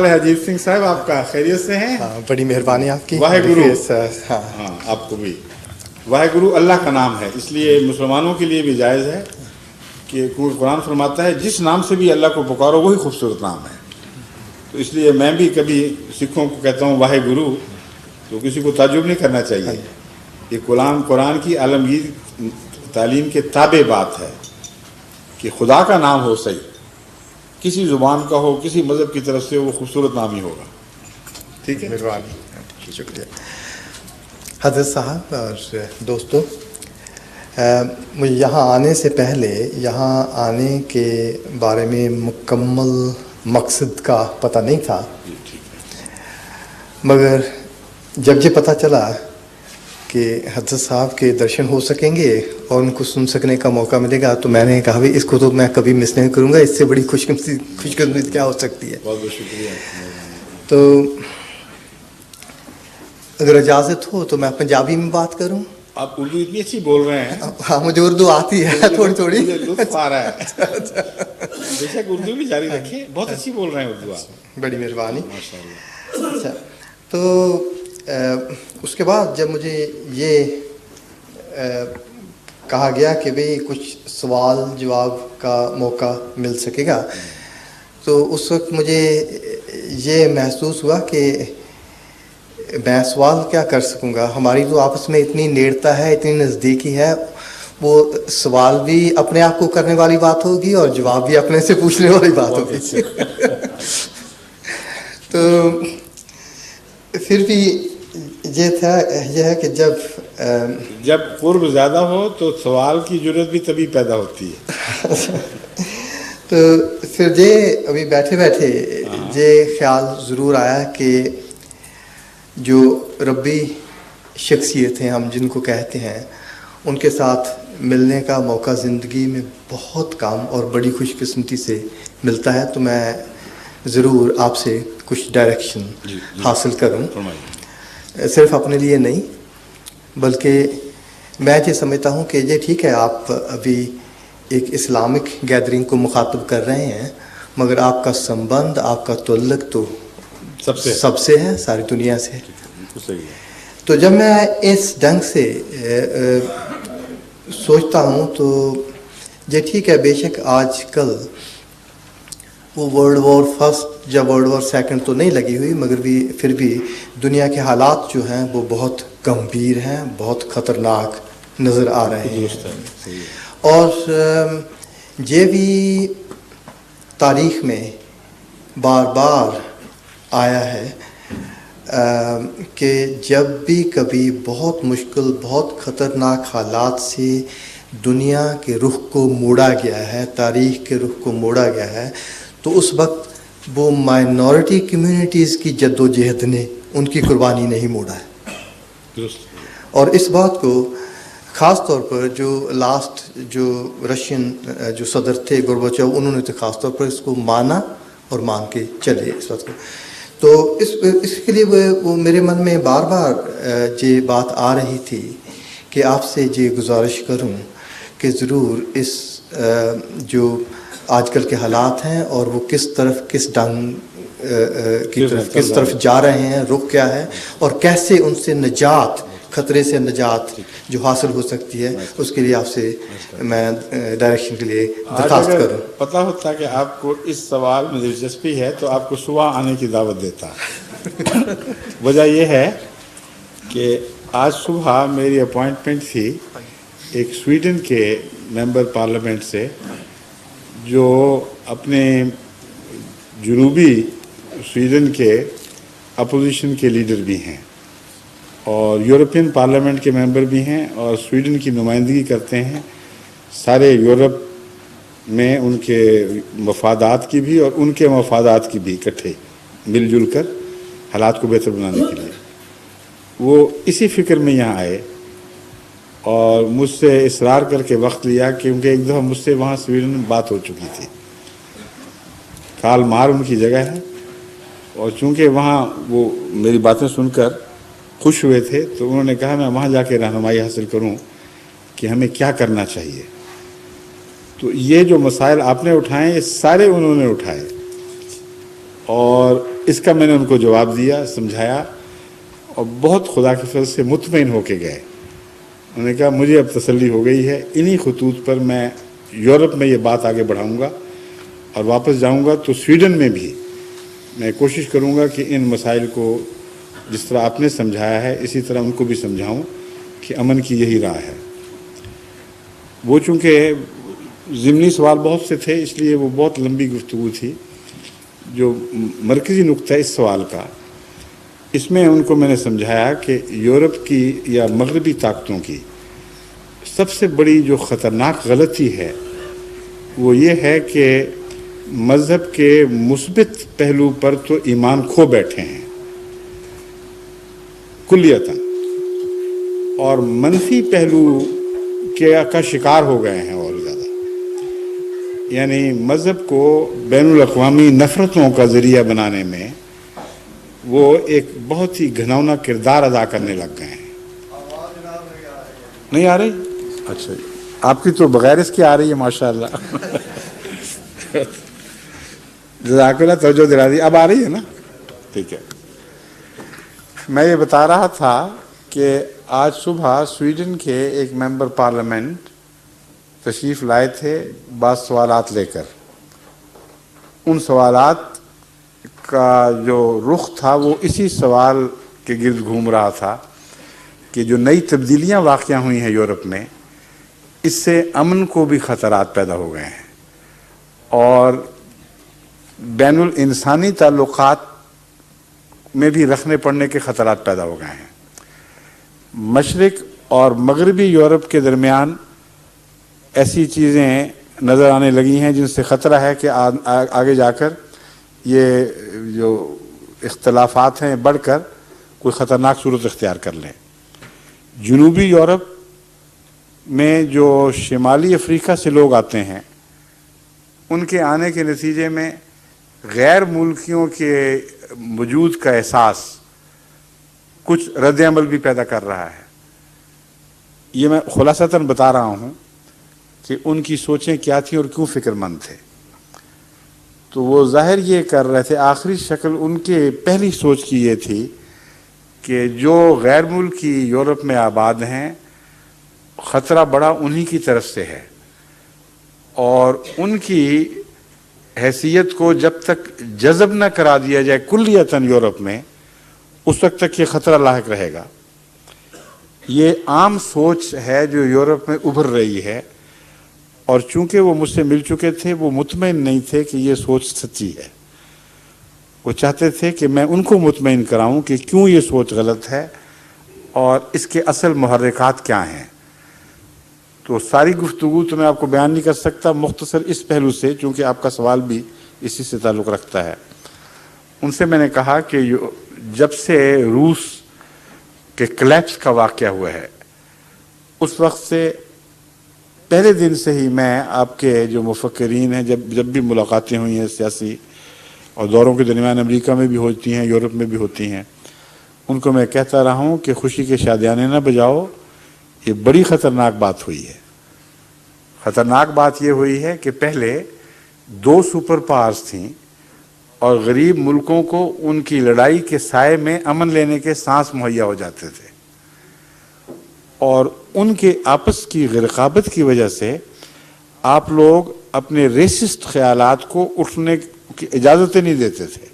अजीत सिंह साहब, आपका खैरियत से हैं? हाँ, बड़ी मेहरबानी आपकी। वाहेगुरु। हाँ हाँ, आपको भी। वाहेगुरु अल्लाह का नाम है, इसलिए मुसलमानों के लिए भी जायज़ है कि कुरान फरमाता है जिस नाम से भी अल्लाह को पुकारो वही खूबसूरत नाम है। तो इसलिए मैं भी कभी सिखों को कहता हूँ वाहेगुरु, तो किसी को ताजुब नहीं करना चाहिए। ये कुरान की आलमगीर तालीम के ताबे बात है कि खुदा का नाम हो सही, किसी ज़ुबान का हो, किसी मज़हब की तरफ से, वो खूबसूरत नाम ही होगा। ठीक है, मेहरबानी, शुक्रिया। हज़रत साहब और दोस्तों, मुझे यहाँ आने से पहले यहाँ आने के बारे में मुकम्मल मकसद का पता नहीं था, मगर जब ये पता चला कि हज़रत साहब के दर्शन हो सकेंगे और उनको सुन सकने का मौका मिलेगा, तो मैंने कहा भाई इसको तो मैं कभी मिस नहीं करूँगा, इससे बड़ी खुशकिस्मती क्या हो सकती है। बहुत बहुत शुक्रिया। तो अगर इजाज़त हो तो मैं पंजाबी में बात करूँ। आप उर्दू इतनी अच्छी बोल रहे हैं। हाँ, मुझे उर्दू आती है थोड़ी थोड़ी। लुत्फ़ आ रहा है। बेशक उर्दू भी जारी रखिए, बहुत अच्छी बोल रहे हैं उर्दू आप। बड़ी मेहरबानी। माशाअल्लाह। अच्छा, तो उसके बाद जब मुझे ये कहा गया कि भाई कुछ सवाल जवाब का मौका मिल सकेगा, तो उस वक्त मुझे ये महसूस हुआ कि मैं सवाल क्या कर सकूँगा। हमारी तो आपस में इतनी नेड़ता है, इतनी नज़दीकी है, वो सवाल भी अपने आप को करने वाली बात होगी और जवाब भी अपने से पूछने वाली बात होगी। तो फिर भी यह है कि जब कुर्ब ज़्यादा हो तो सवाल की ज़रूरत भी तभी पैदा होती है। तो फिर ये अभी बैठे बैठे ये ख्याल ज़रूर आया कि जो रब्बी शख्सियत हैं, हम जिनको कहते हैं, उनके साथ मिलने का मौका ज़िंदगी में बहुत कम और बड़ी खुशकिस्मती से मिलता है। तो मैं ज़रूर आपसे कुछ डायरेक्शन हासिल करूं, सिर्फ अपने लिए नहीं, बल्कि मैं ये समझता हूं कि ये ठीक है आप अभी एक इस्लामिक गैदरिंग को मुखातब कर रहे हैं, मगर आपका संबंध, आपका तल्लुक़ तो सबसे है, सारी दुनिया से। तो जब मैं इस ढंग से सोचता हूँ तो ये ठीक है, बेशक आजकल वो वर्ल्ड वॉर फर्स्ट या वर्ल्ड वॉर सेकंड तो नहीं लगी हुई, मगर भी फिर भी दुनिया के हालात जो हैं वो बहुत गंभीर हैं, बहुत ख़तरनाक नज़र आ रहे हैं। और ये भी तारीख़ में बार बार आया है कि जब भी कभी बहुत मुश्किल, बहुत ख़तरनाक हालात से दुनिया के रुख को मोड़ा गया है, तारीख़ के रुख को मोड़ा गया है, तो उस वक्त वो माइनॉरिटी कम्युनिटीज़ की जद्दोजहद ने उनकी कुर्बानी नहीं मोड़ा है। और इस बात को ख़ास तौर पर जो रशियन जो सदर थे गोर्बाचोव, उन्होंने तो ख़ास तौर पर इसको माना और मान के चले इस बात को। तो इसके लिए वो मेरे मन में बार बार ये बात आ रही थी कि आपसे ये गुजारिश करूं कि ज़रूर इस जो आजकल के हालात हैं और वो किस तरफ जा रहे हैं, रुख क्या है और कैसे उनसे निजात, ख़तरे से निजात जो हासिल हो सकती है, उसके लिए आपसे मैं डायरेक्शन के लिए दरख्वास्त करूँ। पता होता कि आपको इस सवाल में दिलचस्पी है तो आपको सुबह आने की दावत देता। वजह यह है कि आज सुबह मेरी अपॉइंटमेंट थी एक स्वीडन के मेंबर पार्लियामेंट से, जो अपने जनूबी स्वीडन के अपोजिशन के लीडर भी हैं और यूरोपियन पार्लियामेंट के मेंबर भी हैं और स्वीडन की नुमाइंदगी करते हैं सारे यूरोप में, उनके मफादात की भी और उनके मफादात की भी, इकट्ठे मिलजुल कर हालात को बेहतर बनाने के लिए। वो इसी फिक्र में यहाँ आए और मुझसे इसरार करके वक्त लिया, क्योंकि एक दफ़ा मुझसे वहाँ स्वीडन में बात हो चुकी थी। काल मार उनकी जगह है और चूँकि वहाँ वो मेरी बातें सुनकर खुश हुए थे, तो उन्होंने कहा मैं वहाँ जाके रहनुमाई हासिल करूँ कि हमें क्या करना चाहिए। तो ये जो मसाइल आपने उठाए, ये सारे उन्होंने उठाए और اس کا میں نے ان کو جواب دیا، سمجھایا، اور بہت خدا کے فضل سے مطمئن ہو کے گئے۔ انہوں نے کہا مجھے اب تسلی ہو گئی ہے، انہی خطوط پر میں یورپ میں یہ بات آگے بڑھاؤں گا، اور واپس جاؤں گا تو سویڈن میں بھی میں کوشش کروں گا کہ ان مسائل کو جس طرح آپ نے سمجھایا ہے اسی طرح ان کو بھی سمجھاؤں کہ امن کی یہی راہ ہے۔ وہ چونکہ ضمنی سوال بہت سے تھے، اس لیے وہ بہت لمبی گفتگو تھی۔ جو مرکزی نقطہ اس سوال کا، اس میں ان کو میں نے سمجھایا کہ یورپ کی یا مغربی طاقتوں کی سب سے بڑی جو خطرناک غلطی ہے وہ یہ ہے کہ مذہب کے مثبت پہلو پر تو ایمان کھو بیٹھے ہیں کلیتاً، اور منفی پہلو کا شکار ہو گئے ہیں اور زیادہ۔ یعنی مذہب کو بین الاقوامی نفرتوں کا ذریعہ بنانے میں وہ ایک بہت ہی گھناؤنا کردار ادا کرنے لگ گئے ہیں۔ نہیں آ رہی؟ اچھا جی، آپ کی تو بغیر اس کی آ رہی ہے ماشاءاللہ۔ جزاک اللہ، توجہ دلا دی، اب آ رہی ہے نا؟ ٹھیک ہے۔ میں یہ بتا رہا تھا کہ آج صبح سویڈن کے ایک ممبر پارلیمنٹ تشریف لائے تھے بعض سوالات لے کر۔ ان سوالات کا جو رخ تھا وہ اسی سوال کے گرد گھوم رہا تھا کہ جو نئی تبدیلیاں واقع ہوئی ہیں یورپ میں، اس سے امن کو بھی خطرات پیدا ہو گئے ہیں، اور بین الانسانی تعلقات میں بھی رکھنے پڑنے کے خطرات پیدا ہو گئے ہیں۔ مشرق اور مغربی یورپ کے درمیان ایسی چیزیں نظر آنے لگی ہیں جن سے خطرہ ہے کہ آگے جا کر یہ جو اختلافات ہیں بڑھ کر کوئی خطرناک صورت اختیار کر لیں۔ جنوبی یورپ میں جو شمالی افریقہ سے لوگ آتے ہیں، ان کے آنے کے نتیجے میں غیر ملکیوں کے وجود کا احساس کچھ رد عمل بھی پیدا کر رہا ہے۔ یہ میں خلاصتاً بتا رہا ہوں کہ ان کی سوچیں کیا تھیں اور کیوں فکر مند تھے۔ تو وہ ظاہر یہ کر رہے تھے، آخری شکل ان کے پہلی سوچ کی یہ تھی کہ جو غیر ملکی یورپ میں آباد ہیں، خطرہ بڑا انہی کی طرف سے ہے، اور ان کی حیثیت کو جب تک جذب نہ کرا دیا جائے کلیتاً یورپ میں، اس وقت تک یہ خطرہ لاحق رہے گا۔ یہ عام سوچ ہے جو یورپ میں ابھر رہی ہے، اور چونکہ وہ مجھ سے مل چکے تھے، وہ مطمئن نہیں تھے کہ یہ سوچ سچی ہے۔ وہ چاہتے تھے کہ میں ان کو مطمئن کراؤں کہ کیوں یہ سوچ غلط ہے اور اس کے اصل محرکات کیا ہیں۔ تو ساری گفتگو تو میں آپ کو بیان نہیں کر سکتا، مختصر اس پہلو سے، چونکہ آپ کا سوال بھی اسی سے تعلق رکھتا ہے۔ ان سے میں نے کہا کہ جب سے روس کے کلیپس کا واقعہ ہوا ہے، اس وقت سے پہلے دن سے ہی میں آپ کے جو مفکرین ہیں، جب بھی ملاقاتیں ہوئی ہیں سیاسی اور دوروں کے درمیان، امریکہ میں بھی ہوتی ہیں، یورپ میں بھی ہوتی ہیں، ان کو میں کہتا رہا ہوں کہ خوشی کے شادیانے نہ بجاؤ، یہ بڑی خطرناک بات ہوئی ہے۔ خطرناک بات یہ ہوئی ہے کہ پہلے 2 سپر پاورز تھیں، اور غریب ملکوں کو ان کی لڑائی کے سائے میں امن لینے کے سانس مہیا ہو جاتے تھے، اور ان کے آپس کی رقابت کی وجہ سے آپ لوگ اپنے ریسسٹ خیالات کو اٹھنے کی اجازت نہیں دیتے تھے۔